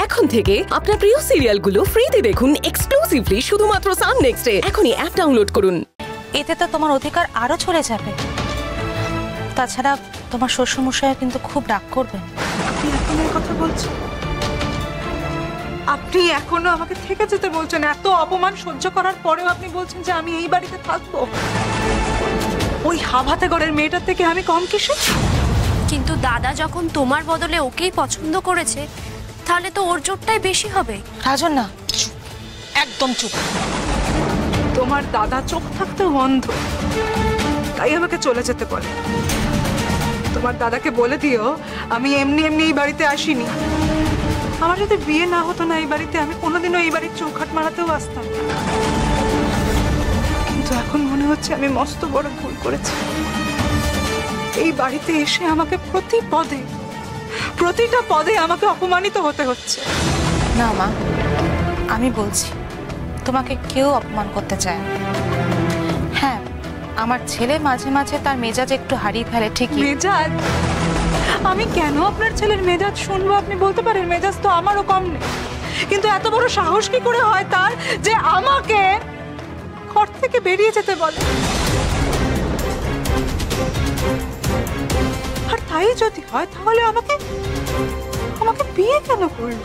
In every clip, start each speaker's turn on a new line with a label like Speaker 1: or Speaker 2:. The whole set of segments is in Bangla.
Speaker 1: এখন থেকে আপনার প্রিয় সিরিয়ালগুলো ফ্রিতে দেখুন এক্সক্লুসিভলি শুধুমাত্র সান নেক্সটে। এখনই অ্যাপ ডাউনলোড করুন।
Speaker 2: এতে তো তোমার অধিকার আরো চলে যাবে। তাছাড়া তোমার শ্বশুরমশাই কিন্তু খুব রাগ করবেন।
Speaker 3: আপনি এখন এই কথা বলছেন? আপনি এখনো আমাকে থেকে যেতে বলছেন? এত অপমান সহ্য করার পরেও আপনি বলছেন যে আমি এই বাড়িতে থাকবো? ওই হাভাতে ঘরের মেয়েটার থেকে আমি কম কিসে?
Speaker 4: কিন্তু দাদা যখন তোমার বদলে ওকেই পছন্দ করেছে, তাহলে তো ওর জোরটাই বেশি হবে।
Speaker 2: রাজন না, একদম চুপ।
Speaker 3: তোমার দাদা চোখ থাকতেও অন্ধ, তাই আমাকে চলে যেতে বলে। তোমার দাদাকে বলে দিও আমি এমনি এমনি এই বাড়িতে আসিনি। আমার যদি বিয়ে না হতো না এই বাড়িতে, আমি কোনোদিনও এই বাড়ির চৌখাট মারাতেও আসতাম না। কিন্তু এখন মনে হচ্ছে আমি মস্ত বড় ভুল করেছি। এই বাড়িতে এসে আমাকে প্রতিটা পদে আমাকে অপমানিত হতে হচ্ছে।
Speaker 2: না মা, আমি বলছি তোমাকে কেউ অপমান করতে চায় না। হ্যাঁ, আমার ছেলে মাঝে মাঝে তার মেজাজ একটু হারিয়ে ফেলে ঠিকই।
Speaker 3: মেজাজ? আমি কেন আপনার ছেলের মেজাজ শুনবো? আপনি বলতে পারেন মেজাজ তো আমারও কম নেই, কিন্তু এত বড় সাহস কি করে হয় তার যে আমাকে ঘর থেকে বেরিয়ে যেতে বলে? আর তাই যদি হয় তাহলে আমাকে বিয়ে কেন করলো?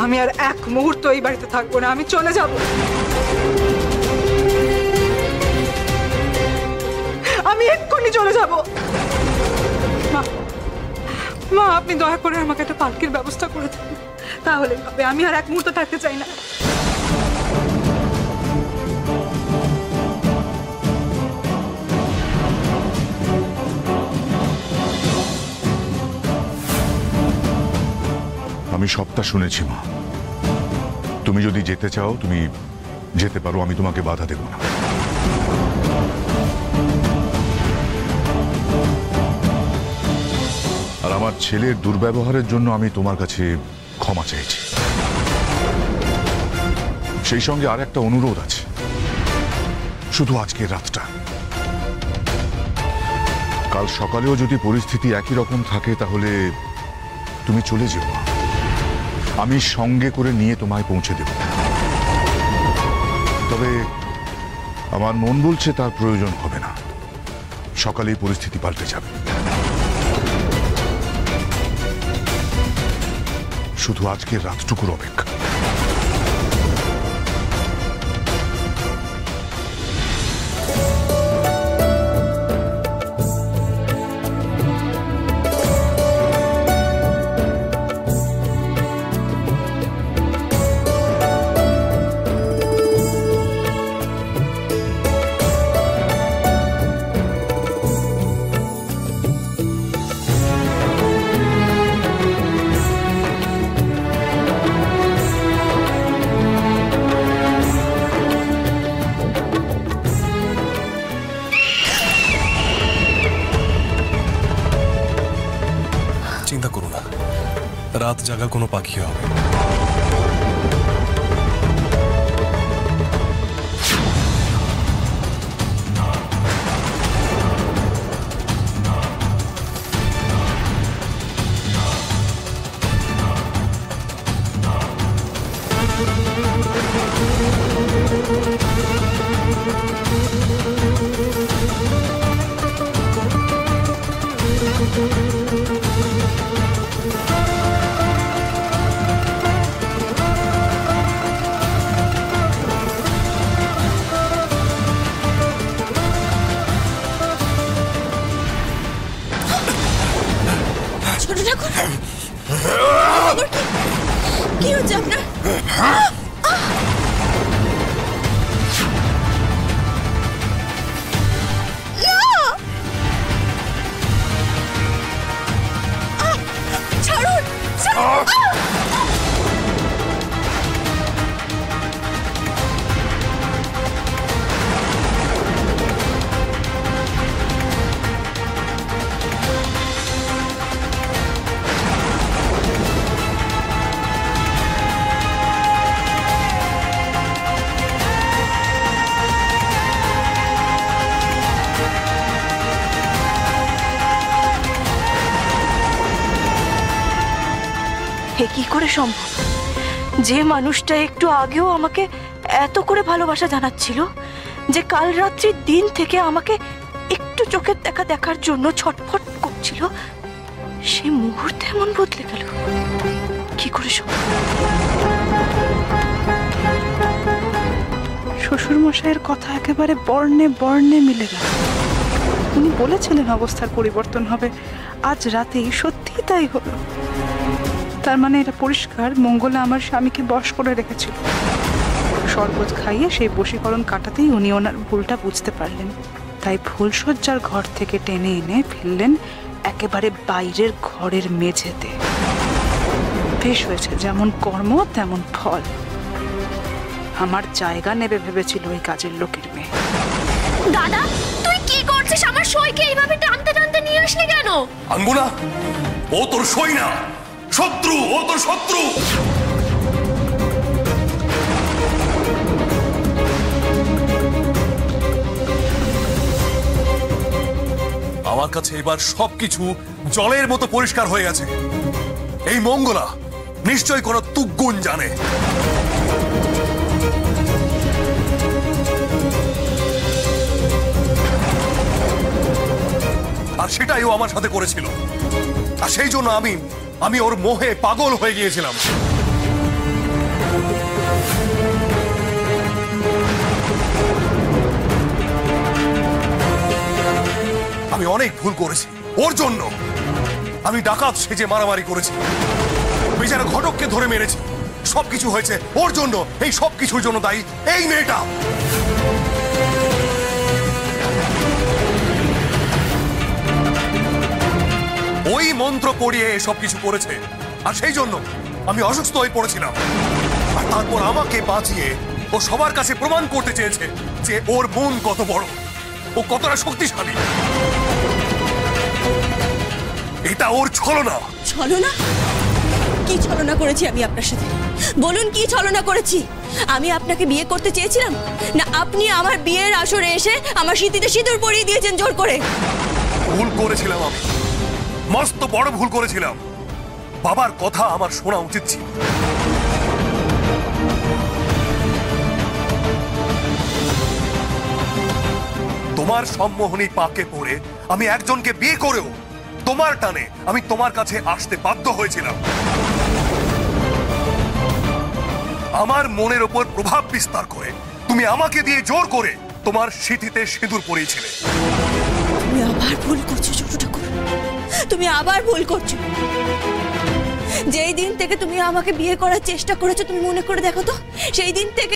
Speaker 3: আমি আর এক মুহূর্ত এই বাড়িতে থাকবো না, আমি চলে যাব। আমি এক্ষুনি চলে যাব। মা, আপনি দয়া করে আমাকে একটা পালকির ব্যবস্থা করে দেন, তাহলে হবে। আমি আর এক মুহূর্ত থাকতে চাই না।
Speaker 5: আমি সবটা শুনেছি মা। তুমি যদি যেতে চাও তুমি যেতে পারো, আমি তোমাকে বাধা দেব না। আর আমার ছেলের দুর্ব্যবহারের জন্য আমি তোমার কাছে ক্ষমা চাইছি। সেই সঙ্গে আর একটা অনুরোধ আছে, শুধু আজকের রাতটা। কাল সকালেও যদি পরিস্থিতি একই রকম থাকে তাহলে তুমি চলে যেও, আমি সঙ্গে করে নিয়ে তোমায় পৌঁছে দেব। তবে আমার মন বলছে তার প্রয়োজন হবে না, সকালেই পরিস্থিতি পাল্টে যাবে। শুধু আজকের রাতটুকুর অপেক্ষা।
Speaker 6: চিন্তা করো না, রাত জাগা কোনো পাখি হবে।
Speaker 4: কি হচ্ছে আপনার? ছাড়ুন, ছাড়ুন।
Speaker 7: এ কি করে সম্ভব? যে মানুষটা একটু আগেও আমাকে এত করে ভালোবাসা জানাচ্ছিল, যে কাল রাত্রির দিন থেকে আমাকে একটু চোখের দেখা দেখার জন্য ছটফট করছিল, সে মুহূর্তে এমন বদলে গেল, কি করে সম্ভব?
Speaker 3: শ্বশুর মশাইয়ের কথা একেবারে বর্ণে বর্ণে মিলে গেল। উনি বলেছিলেন অবস্থার পরিবর্তন হবে, আজ রাতেই সত্যি তাই হলো। তার মানে এটা পরিষ্কার, মঙ্গলা আমার স্বামীকে বশ করে রেখেছিল। শরবত খাইয়ে সেই বশীকরণ কাটাতেই উনি ওনার ভুলটা বুঝতে পারলেন, তাই ফুলশয্যার ঘর থেকে টেনে এনে ফেললেন একেবারে বাইরের ঘরের মেঝেতে। বেশ হয়েছে, যেমন কর্ম তেমন ফল। আমার জায়গা নেবে ভেবেছিল ওই কাজের লোকের মেয়ে।
Speaker 4: দাদা, তুই কি করছিস? আমার সইকে এইভাবে টানতে টানতে নিয়ে আসলি কেন?
Speaker 6: আনবো না, ও তোর সই না, শত্রু, ও তোর শত্রু। আমার কাছে এবার সবকিছু জলের মতো পরিষ্কার হয়ে গেছে। এই মঙ্গলা নিশ্চয়ই কোনো তুগ্গুণ জানে। আর সেটাই ও আমার সাথে করেছিল, আর সেই জন্য আমি ওর মোহে পাগল হয়ে গিয়েছিলাম। আমি অনেক ভুল করেছি ওর জন্য। আমি ডাকাত সেজে মারামারি করেছি, বেচারা ঘটককে ধরে মেরেছি। সবকিছু হয়েছে ওর জন্য। এই সবকিছুর জন্য দায়ী এই মেয়েটা। ওই মন্ত্র পড়িয়ে সবকিছু করেছে, আর সেই জন্য আমি অসুস্থ হয়ে পড়েছিলাম। আর তারপর আমাকে বাঁচিয়ে ও সবার কাছে প্রমাণ করতে চেয়েছে যে ওর মন কত বড়, ও কতটা শক্তিশালী। এটা ওর ছলনা।
Speaker 7: ছলনা? কি ছলনা করেছি আমি আপনার সাথে? বলুন, কি ছলনা করেছি? আমি আপনাকে বিয়ে করতে চেয়েছিলাম, না আপনি আমার বিয়ের আসরে এসে আমার সিঁথিতে সিঁদুর পরিয়ে দিয়েছেন জোর করে?
Speaker 6: ভুল করেছিলাম, আমি মস্ত বড় ভুল করেছিলাম। বাবার কথা আমার শোনা উচিত ছিল। তোমার সম্মোহনী পাকে পড়ে আমি একজনকে বিয়ে করেও তোমার টানে আমি তোমার কাছে আসতে বাধ্য হয়েছিলাম। আমার মনের ওপর প্রভাব বিস্তার করে তুমি আমাকে দিয়ে জোর করে তোমার সিঁথিতে সিঁদুর পরিয়েছিলে।
Speaker 7: তুমি আবার ভুল করছো ছোট ঠাকুর, তুমি আবার ভুল করছো। যেই দিন থেকে তুমি আমাকে বিয়ে করার চেষ্টা করেছো, তুমি মনে করে দেখো তো, সেই দিন থেকে